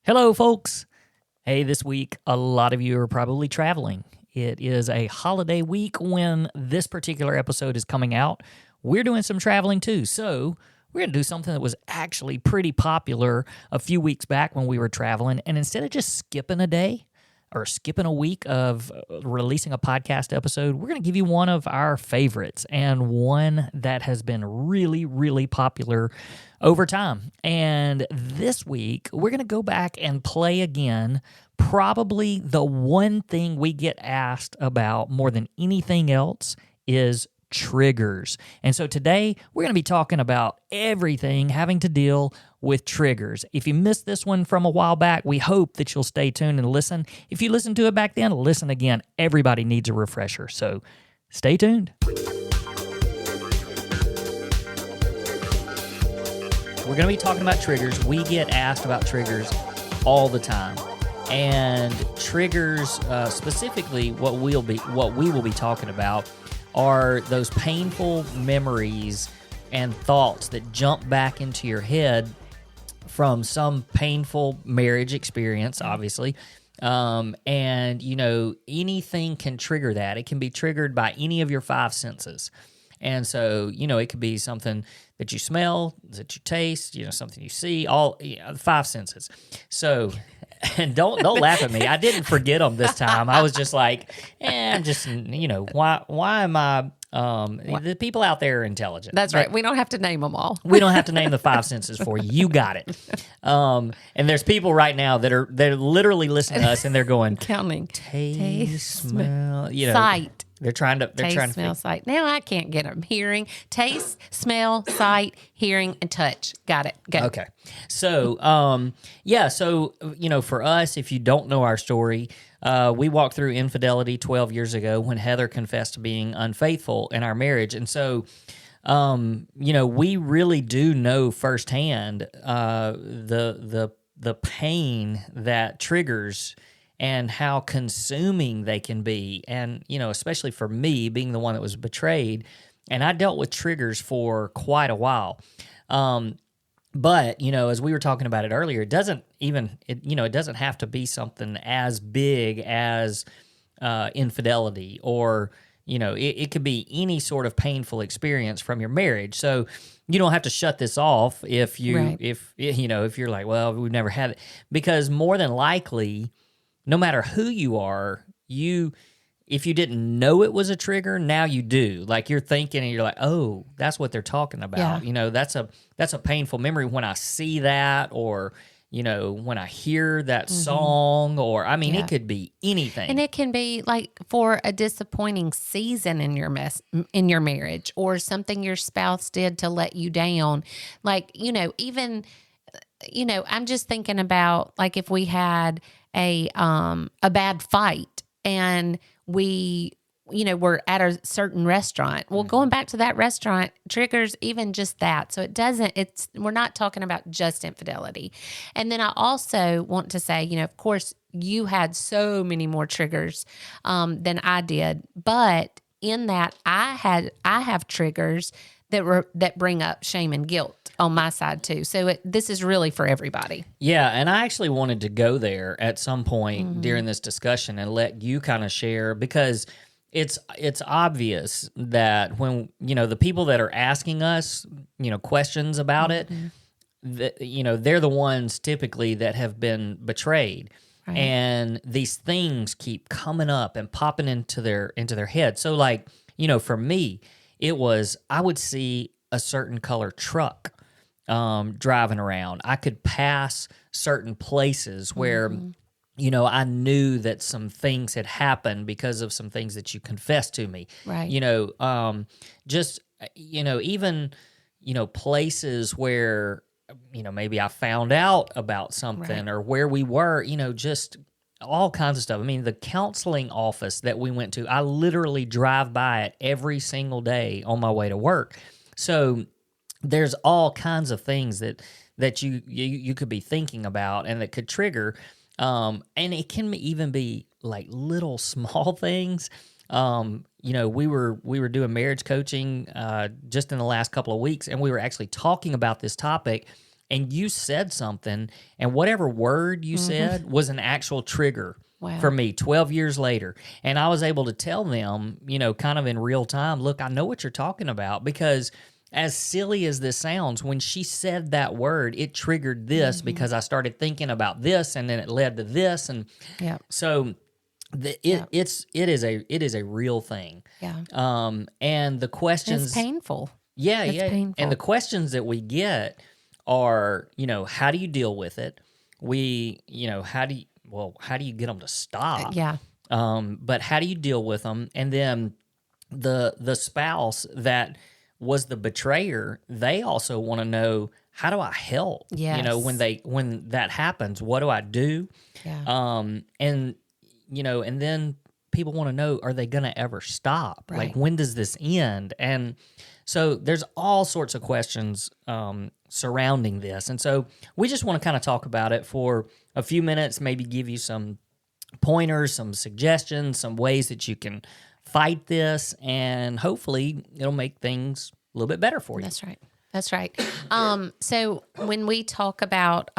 Hello, folks. Hey, this week, a lot of you are probably traveling. It is a holiday week when this particular episode is coming out. We're doing some traveling too, so we're going to do something that was actually pretty popular a few weeks back when we were traveling. And instead of just skipping a day or skipping a week of releasing a podcast episode, we're going to give you one of our favorites and one that has been really, really popular over time. And this week, we're going to go back and play again probably the one thing we get asked about more than anything else is triggers. And so today, we're going to be talking about everything having to deal with triggers. If you missed this one from a while back, we hope that you'll stay tuned and listen. If you listened to it back then, listen again. Everybody needs a refresher, so stay tuned. We're going to be talking about triggers. We get asked about triggers all the time. And triggers, specifically what we will be talking about are those painful memories and thoughts that jump back into your head from some painful marriage experience, obviously. And, you know, anything can trigger that. It can be triggered by any of your five senses. And so, you know, it could be something that you smell, that you taste, you know, something you see, all the five senses. So, and don't laugh at me. I didn't forget them this time. I was just like, I'm just, you know, why am I? The people out there are intelligent. That's right. We don't have to name them all. We don't have to name the five senses for you. You got it. And there's people right now they're literally listening to us and they're going counting taste, smell, you know, sight. They're trying to Smell, sight. Now I can't get them. Hearing, taste, smell, sight, hearing, and touch. Got it. Go. Okay. So, So, you know, for us, if you don't know our story, we walked through infidelity 12 years ago when Heather confessed to being unfaithful in our marriage. And so, you know, we really do know firsthand the pain that triggers and how consuming they can be. And, you know, especially for me, being the one that was betrayed, and I dealt with triggers for quite a while. But, you know, as we were talking about it earlier, it doesn't have to be something as big as infidelity or, you know, it could be any sort of painful experience from your marriage. So you don't have to shut this off if you're like, well, we've never had it. Because more than likely, no matter who you are, if you didn't know it was a trigger, now you do. Like you're thinking and you're like, oh, that's what they're talking about. Yeah. You know, that's a painful memory when I see that, or, you know, when I hear that song, or, I mean, it could be anything. And it can be like for a disappointing season in your marriage, or something your spouse did to let you down. Like, you know, even, you know, I'm just thinking about like if we had a bad fight and we, you know, we're at a certain restaurant. Well, going back to that restaurant triggers even just that. So we're not talking about just infidelity. And then I also want to say, you know, of course you had so many more triggers than I did, but in that I have triggers that bring up shame and guilt on my side too. So this is really for everybody. Yeah, and I actually wanted to go there at some point during this discussion and let you kind of share, because it's obvious that when, you know, the people that are asking us, you know, questions about it, that, you know, they're the ones typically that have been betrayed. Right. And these things keep coming up and popping into their head. So like, you know, for me, it was, I would see a certain color truck driving around. I could pass certain places where, you know, I knew that some things had happened because of some things that you confessed to me. Right. You know, just, you know, even, you know, places where, you know, maybe I found out about something, or where we were, you know, just all kinds of stuff. I mean, the counseling office that we went to, I literally drive by it every single day on my way to work. So there's all kinds of things that you could be thinking about and that could trigger. And it can even be like little small things. You know, we were doing marriage coaching just in the last couple of weeks, and we were actually talking about this topic. and you said something, and whatever word you said was an actual trigger Wow. for me 12 years later. And I was able to tell them, kind of in real time, look, I know what you're talking about, because as silly as this sounds, when she said that word, it triggered this because I started thinking about this, and then it led to this. And Yeah. so it is a real thing. Yeah. And the questions, It's painful. yeah, It's yeah. painful. And the questions that we get are, how do you deal with it? How do you get them to stop? Yeah. But how do you deal with them? And then the spouse that was the betrayer, they also want to know, how do I help? Yes. When that happens, what do I do? Yeah. And then people want to know, are they going to ever stop? Right. Like, when does this end? And so there's all sorts of questions surrounding this. And so we just want to kind of talk about it for a few minutes, maybe give you some pointers, some suggestions, some ways that you can fight this, and hopefully it'll make things a little bit better for you. That's right. That's right. So when we talk about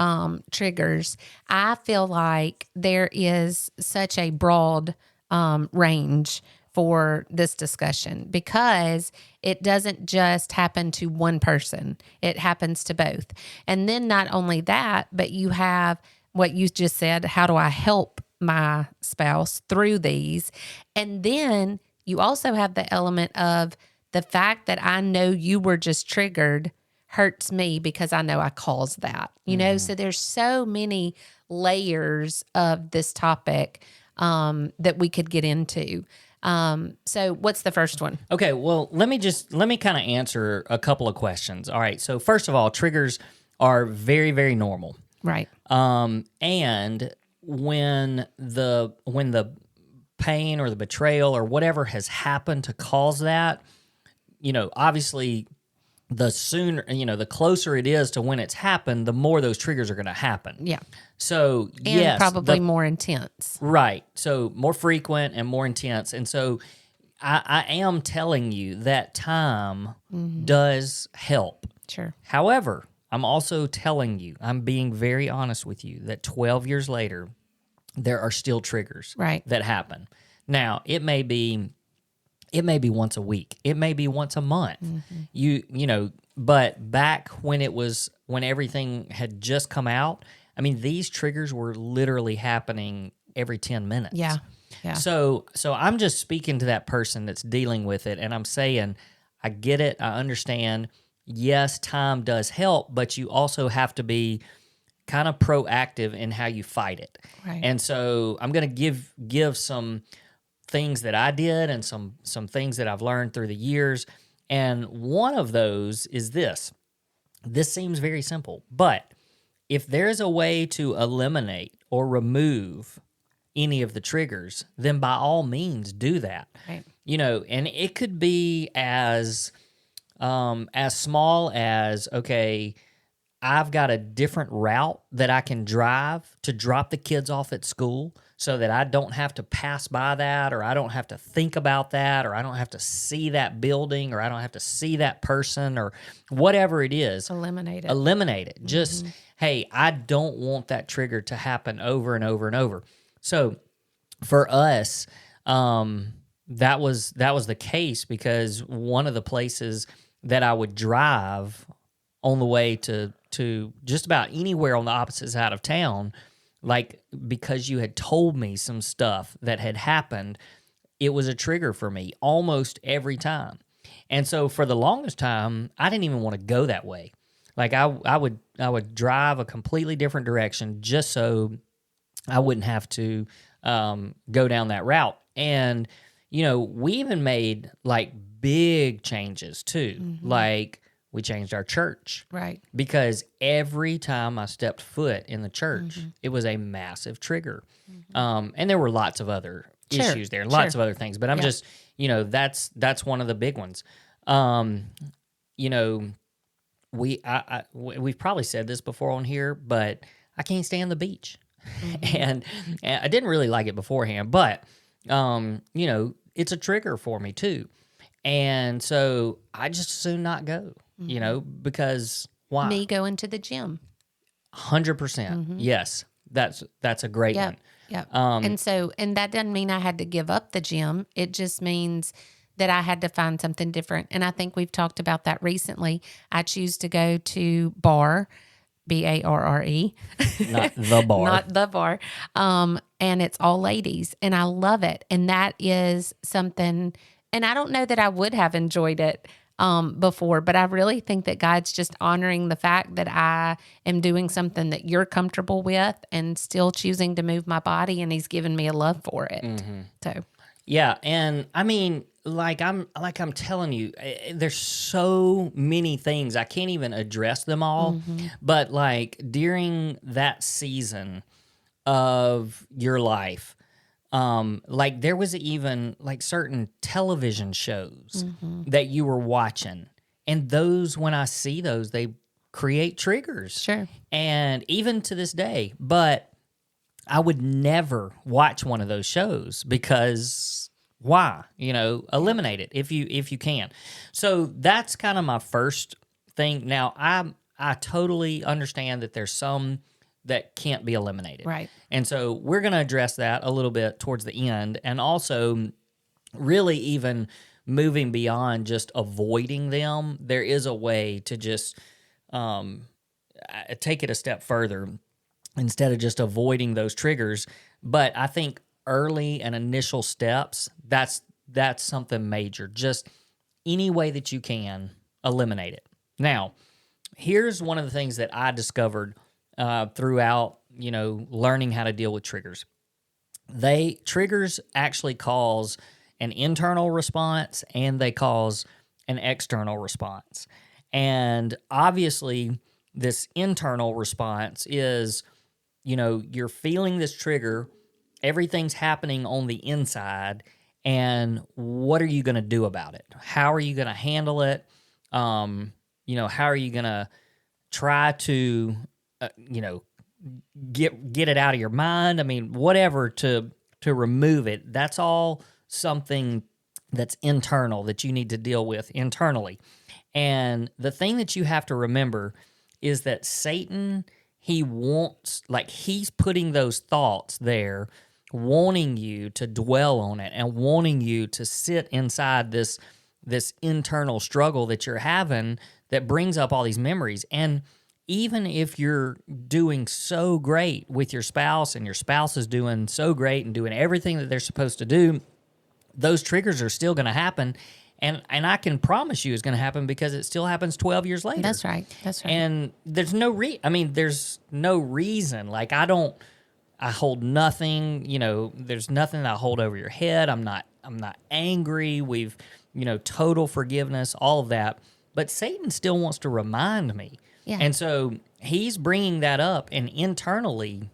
triggers, I feel like there is such a broad range for this discussion, because it doesn't just happen to one person. It happens to both. And then not only that, but you have what you just said, how do I help my spouse through these? And then you also have the element of the fact that I know you were just triggered hurts me because I know I caused that, So there's so many layers of this topic that we could get into. So what's the first one? Okay, well, let me kind of answer a couple of questions. All right, so first of all, triggers are very, very normal. Right. And when the pain or the betrayal or whatever has happened to cause that, obviously the sooner, the closer it is to when it's happened, the more those triggers are going to happen. Yeah. So, And yes. probably more intense. Right. So more frequent and more intense. And so I am telling you that time does help. Sure. However, I'm also telling you, I'm being very honest with you, that 12 years later, there are still triggers that happen. Now, it may be once a week. It may be once a month. But back when everything had just come out, I mean, these triggers were literally happening every 10 minutes. Yeah. Yeah. So I'm just speaking to that person that's dealing with it, and I'm saying, I get it. I understand. Yes, time does help, but you also have to be kind of proactive in how you fight it. Right. And so I'm going to give some things that I did and some things that I've learned through the years. And one of those is this. This seems very simple, but if there's a way to eliminate or remove any of the triggers, then by all means do that. Right. And it could be as small as, okay, I've got a different route that I can drive to drop the kids off at school so that I don't have to pass by that, or I don't have to think about that, or I don't have to see that building, or I don't have to see that person, or whatever it is. Eliminate it. Eliminate it. Just, hey, I don't want that trigger to happen over and over and over. So for us, that was the case, because one of the places that I would drive on the way to just about anywhere on the opposite side of town, like, because you had told me some stuff that had happened, it was a trigger for me almost every time. And so for the longest time, I didn't even want to go that way. Like, I would drive a completely different direction just so I wouldn't have to go down that route. And, we even made like big changes too. Like, we changed our church. Right. Because every time I stepped foot in the church, it was a massive trigger. And there were lots of other issues there, lots of other things. But I'm just, that's one of the big ones. We've probably said this before on here, but I can't stand the beach. And I didn't really like it beforehand, but, it's a trigger for me too. And so I just as soon not go, because why? Me going to the gym. 100%. Yes. That's a great Yep. one. Yep. And that doesn't mean I had to give up the gym. It just means that I had to find something different. And I think we've talked about that recently. I choose to go to BARRE, BARRE, Not the bar. not the bar. And it's all ladies, and I love it. And that is something, and I don't know that I would have enjoyed it before, but I really think that God's just honoring the fact that I am doing something that you're comfortable with and still choosing to move my body, and He's given me a love for it. So, Yeah, and I mean, I'm telling you, there's so many things I can't even address them all. But like during that season of your life, like there was even like certain television shows that you were watching, and those, when I see those, they create triggers. sure. And even to this day, but I would never watch one of those shows because why? Eliminate it if you can. So that's kind of my first thing. Now I totally understand that there's some that can't be eliminated. Right. And so we're going to address that a little bit towards the end, and also really even moving beyond just avoiding them. There is a way to just take it a step further instead of just avoiding those triggers. But I think early and initial steps, that's something major. Just any way that you can, eliminate it. Now, here's one of the things that I discovered throughout, learning how to deal with triggers. Triggers actually cause an internal response and they cause an external response. And obviously, this internal response is, you're feeling this trigger, everything's happening on the inside, and what are you going to do about it? How are you going to handle it? How are you going to try to, get it out of your mind? I mean, whatever to remove it. That's all something that's internal that you need to deal with internally. And the thing that you have to remember is that Satan, he's putting those thoughts there, wanting you to dwell on it and wanting you to sit inside this internal struggle that you're having that brings up all these memories. And even if you're doing so great with your spouse and your spouse is doing so great and doing everything that they're supposed to do, those triggers are still going to happen. And I can promise you it's going to happen because it still happens 12 years later. That's right. And there's no there's no reason. Like I hold nothing, there's nothing that I hold over your head. I'm not angry. We've, total forgiveness, all of that. But Satan still wants to remind me. Yeah. And so he's bringing that up, and internally,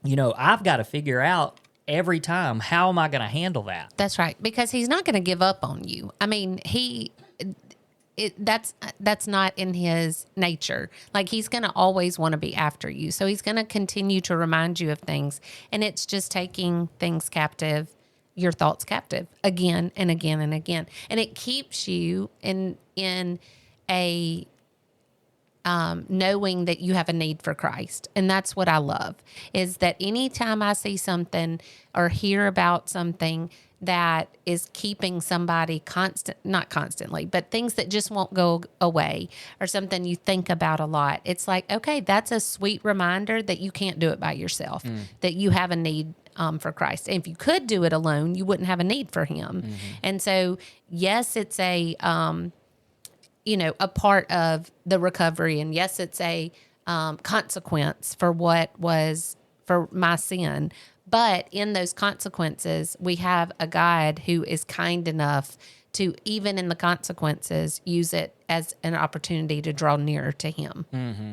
I've got to figure out every time, how am I going to handle that? That's right, because he's not going to give up on you. I mean, that's not in his nature. Like he's going to always want to be after you. So he's going to continue to remind you of things, and it's just taking things captive, your thoughts captive again and again and again. And it keeps you in a knowing that you have a need for Christ. And that's what I love, is that anytime I see something or hear about something that is keeping somebody not constantly, but things that just won't go away, or something you think about a lot, it's like, okay, that's a sweet reminder that you can't do it by yourself, that you have a need for Christ. And if you could do it alone, you wouldn't have a need for Him. Mm-hmm. And so, yes, it's a part of the recovery. And yes, it's a consequence for for my sin. But in those consequences, we have a God who is kind enough to, even in the consequences, use it as an opportunity to draw nearer to Him. Mm-hmm.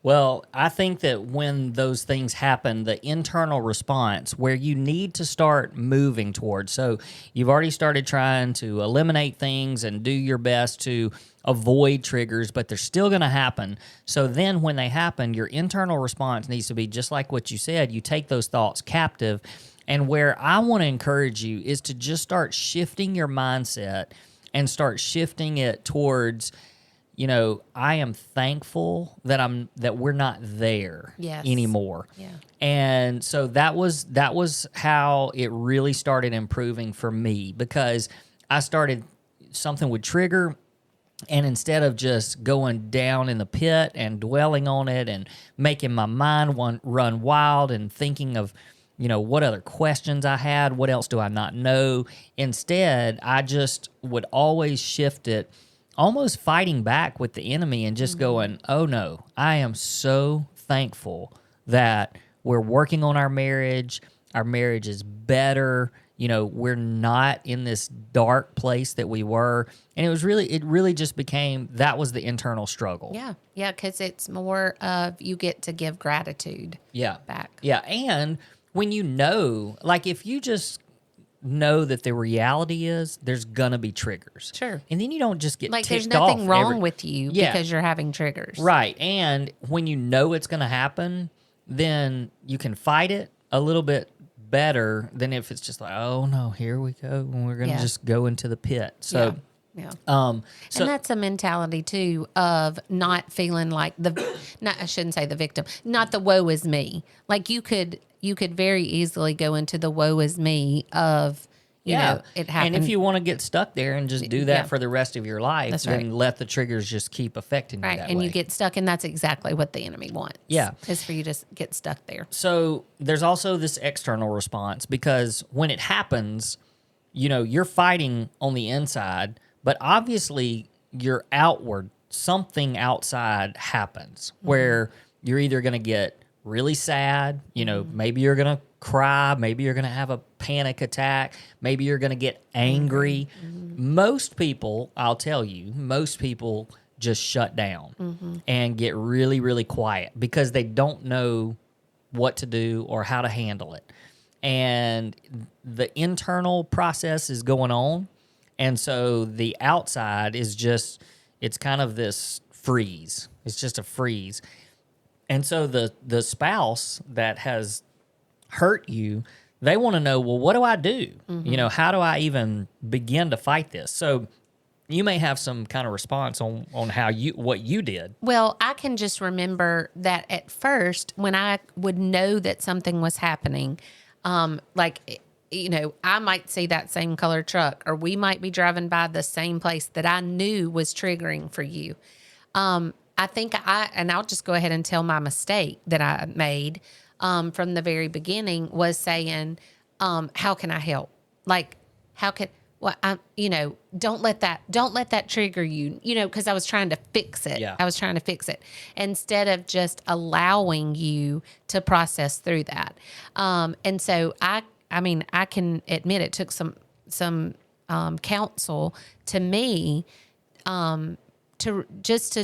Well, I think that when those things happen, the internal response where you need to start moving towards, so you've already started trying to eliminate things and do your best to avoid triggers, but they're still going to happen. So then when they happen, your internal response needs to be just like what you said. You take those thoughts captive. And where I want to encourage you is to just start shifting your mindset and start shifting it towards, I am thankful that we're not there Yes. anymore. Yeah. And so that was how it really started improving for me, because I started, something would trigger, and instead of just going down in the pit and dwelling on it and making my mind run wild and thinking of, what other questions I had, what else do I not know? Instead, I just would always shift it, almost fighting back with the enemy and just going, oh no, I am so thankful that we're working on our marriage. Our marriage is better. We're not in this dark place that we were. And it really just became, that was the internal struggle. Yeah. Yeah. Because it's more of, you get to give gratitude back. Yeah. And when if you just know that the reality is there's going to be triggers. Sure. And then you don't just get ticked there's off. nothing wrong with you because you're having triggers. Right. And when you know it's going to happen, then you can fight it a little bit better than if it's just like, oh no, here we go, and we're going to just go into the pit. So, yeah. So and that's a mentality too of not feeling like I shouldn't say the victim, not the woe is me. Like you could very easily go into the woe is me of, it happened. And if you want to get stuck there and just do that for the rest of your life, That's then right. let the triggers just keep affecting you that and way. you get stuck, and that's exactly what the enemy wants. Yeah. Is for you to get stuck there. So there's also this external response, because when it happens, you're fighting on the inside, but obviously your outward, something outside happens where you're either going to get really sad, maybe you're going to cry, maybe you're going to have a panic attack, maybe you're going to get angry. Most people, I'll tell you, just shut down and get really, really quiet because they don't know what to do or how to handle it. And the internal process is going on. And so the outside is it's kind of this freeze. It's just a freeze. And so the spouse that has hurt you, they want to know, well, what do I do? How do I even begin to fight this? So you may have some kind of response on what you did. Well, I can just remember that at first, when I would know that something was happening, I might see that same color truck, or we might be driving by the same place that I knew was triggering for you. I think I'll just go ahead and tell my mistake that I made from the very beginning was saying, how can I help? Like, don't let that trigger you, because I was trying to fix it. Yeah. I was trying to fix it instead of just allowing you to process through that. And so I can admit it took some counsel to me, to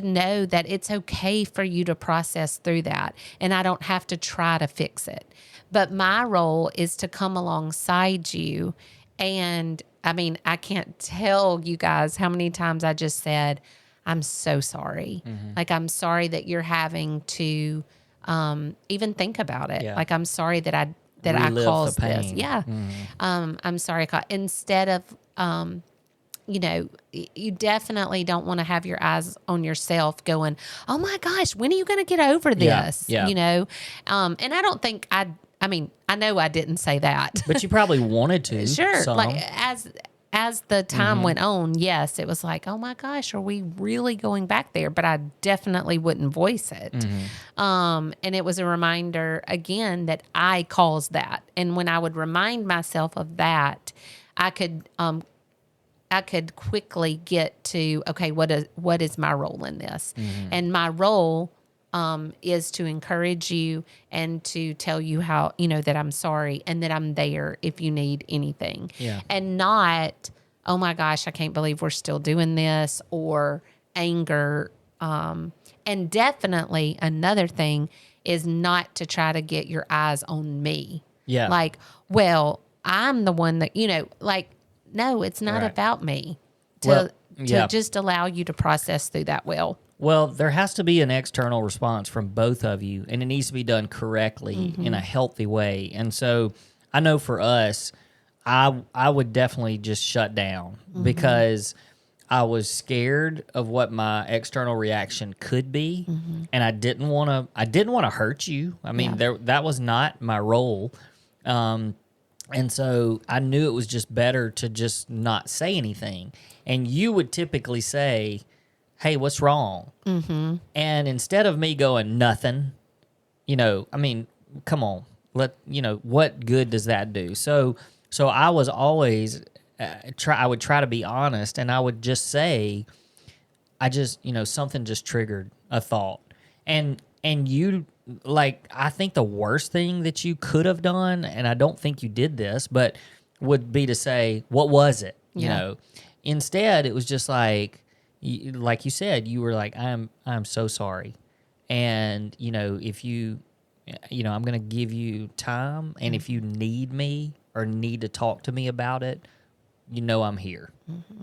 know that it's okay for you to process through that, and I don't have to try to fix it. But my role is to come alongside you. And I can't tell you guys how many times I just said, I'm so sorry. Like, I'm sorry that you're having to even think about it. Yeah. Like, I'm sorry that I Relive caused the pain. this. Yeah. I'm sorry. Instead of, you definitely don't want to have your eyes on yourself going, oh my gosh, when are you going to get over this? Yeah. And I don't think I know I didn't say that. But you probably wanted to. Sure. some. Like as the time went on, yes, it was like, oh my gosh, are we really going back there? But I definitely wouldn't voice it. And it was a reminder again that I caused that. And when I would remind myself of that, I could quickly get to, okay, what is my role in this? And my role is to encourage you and to tell you how, that I'm sorry and that I'm there if you need anything. Yeah. And not, oh my gosh, I can't believe we're still doing this, or anger. And definitely another thing is not to try to get your eyes on me. Yeah. Like, well, I'm the one that, no, it's not Right. about me. Well, To just allow you to process through that well. Well, there has to be an external response from both of you, and it needs to be done correctly in a healthy way. And so I know for us, I would definitely just shut down because I was scared of what my external reaction could be, and I didn't want to hurt you. I mean, that was not my role. And so I knew it was just better to just not say anything. And you would typically say, "Hey, what's wrong?" Mm-hmm. And instead of me going, "Nothing," I mean, come on, what good does that do? So I was always I would try to be honest, and I would just say, I just, something just triggered a thought. And you, like, I think the worst thing that you could have done, and I don't think you did this, but would be to say, what was it? You know, instead it was just like you said, you were like, I'm so sorry. And, if you, I'm going to give you time. And if you need me or need to talk to me about it, I'm here.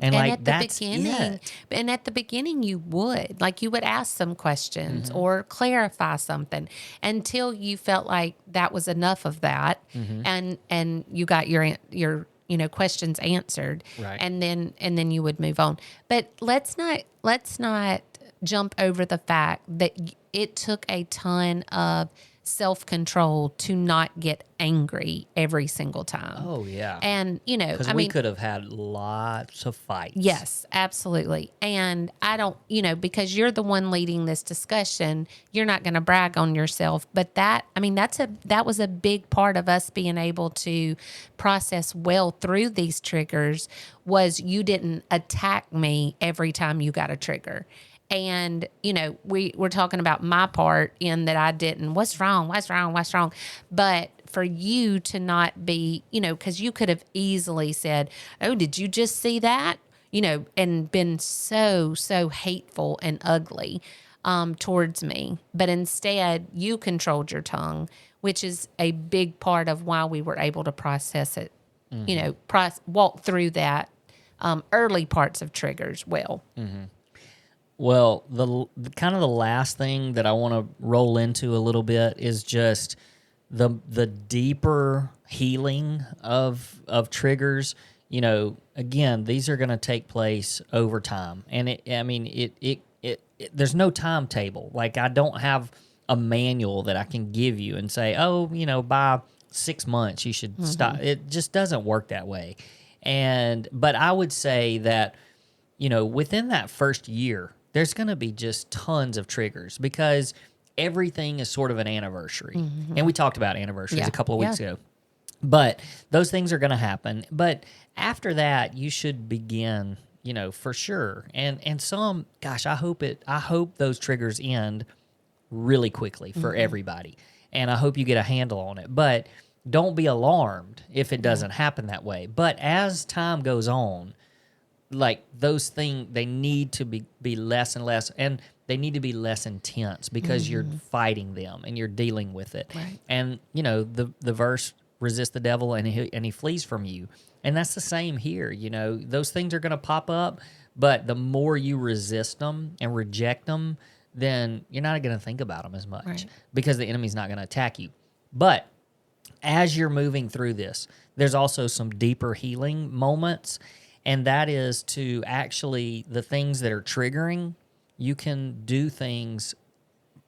And like at the that's beginning, it. and at the beginning, you would ask some questions or clarify something until you felt like that was enough of that, and you got your questions answered, Right. and then you would move on. But let's not jump over the fact that it took a ton of self-control to not get angry every single time. Oh yeah. And Because we could have had lots of fights. Yes, absolutely. And I don't, because you're the one leading this discussion, you're not going to brag on yourself. But that was a big part of us being able to process well through these triggers, was you didn't attack me every time you got a trigger. And, we're talking about my part in that I didn't, what's wrong? But for you to not be, because you could have easily said, oh, did you just see that? And been so hateful and ugly towards me. But instead, you controlled your tongue, which is a big part of why we were able to process it, walk through that early parts of triggers well. Mm-hmm. Well, the kind of the last thing that I want to roll into a little bit is just the deeper healing of triggers. Again, these are going to take place over time, and there's no timetable. Like, I don't have a manual that I can give you and say, oh, by 6 months you should stop. It just doesn't work that way. But I would say that within that first year, there's going to be just tons of triggers, because everything is sort of an anniversary. Mm-hmm. And we talked about anniversaries a couple of weeks ago. But those things are going to happen. But after that, you should begin, for sure. And some, gosh, I hope those triggers end really quickly for everybody. And I hope you get a handle on it. But don't be alarmed if it doesn't happen that way. But as time goes on, like, those things, they need to be less and less, and they need to be less intense, because you're fighting them and you're dealing with it. Right. And the verse, resist the devil and he flees from you. And that's the same here. Those things are going to pop up, but the more you resist them and reject them, then you're not going to think about them as much, because the enemy's not going to attack you. But as you're moving through this, there's also some deeper healing moments. And that is to actually, the things that are triggering, you can do things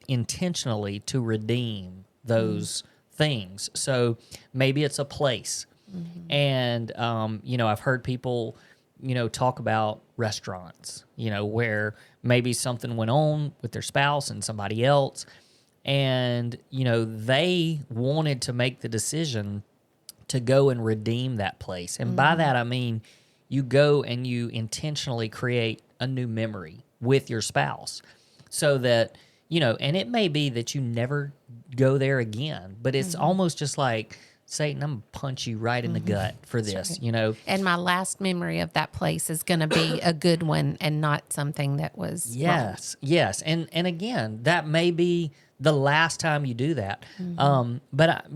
intentionally to redeem those things. So maybe it's a place. And, I've heard people, talk about restaurants, where maybe something went on with their spouse and somebody else. And, they wanted to make the decision to go and redeem that place. And by that, I mean, you go and you intentionally create a new memory with your spouse, so that, and it may be that you never go there again, but it's almost just like, Satan, I'm going to punch you right in the gut for this, And my last memory of that place is going to be a good one, and not something that was wrong. Yes. And again, that may be the last time you do that. But,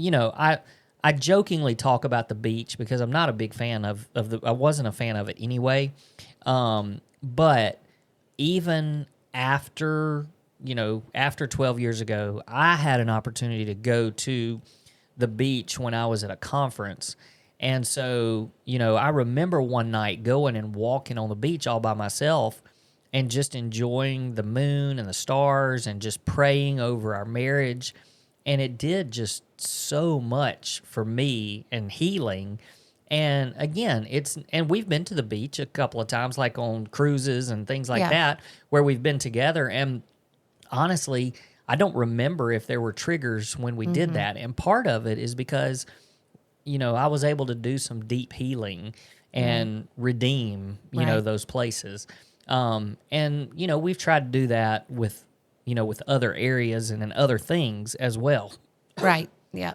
I jokingly talk about the beach, because I'm not a big fan of I wasn't a fan of it anyway. But even after 12 years ago, I had an opportunity to go to the beach when I was at a conference, And so, I remember one night going and walking on the beach all by myself and just enjoying the moon and the stars and just praying over our marriage. And it did just so much for me and healing. And again, and we've been to the beach a couple of times, like on cruises and things like that, where we've been together. And honestly, I don't remember if there were triggers when we did that. And part of it is because, I was able to do some deep healing and redeem, those places. And, we've tried to do that with other areas and in other things as well. Right. Yeah.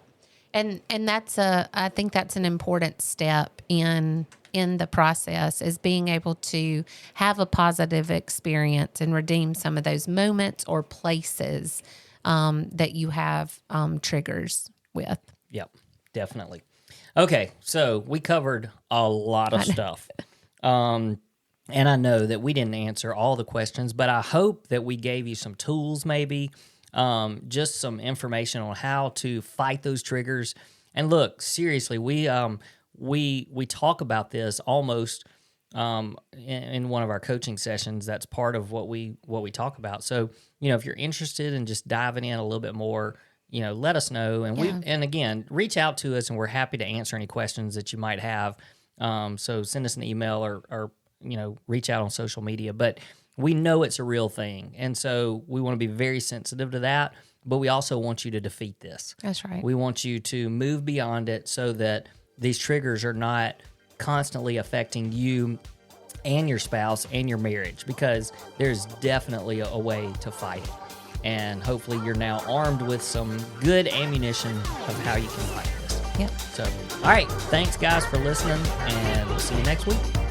And I think that's an important step in the process, is being able to have a positive experience and redeem some of those moments or places that you have triggers with. Yep, definitely. Okay, so we covered a lot of stuff. And I know that we didn't answer all the questions, but I hope that we gave you some tools, maybe just some information on how to fight those triggers. And look, seriously, we talk about this almost in one of our coaching sessions. That's part of what we talk about. So, if you're interested in just diving in a little bit more, let us know. And and again, reach out to us, and we're happy to answer any questions that you might have. So send us an email or reach out on social media. But we know it's a real thing, and so we want to be very sensitive to that. But we also want you to defeat this. That's right. We want you to move beyond it so that these triggers are not constantly affecting you and your spouse and your marriage, because there's definitely a way to fight it. And hopefully you're now armed with some good ammunition of how you can fight this. Yep. So, all right. Thanks, guys, for listening, and we'll see you next week.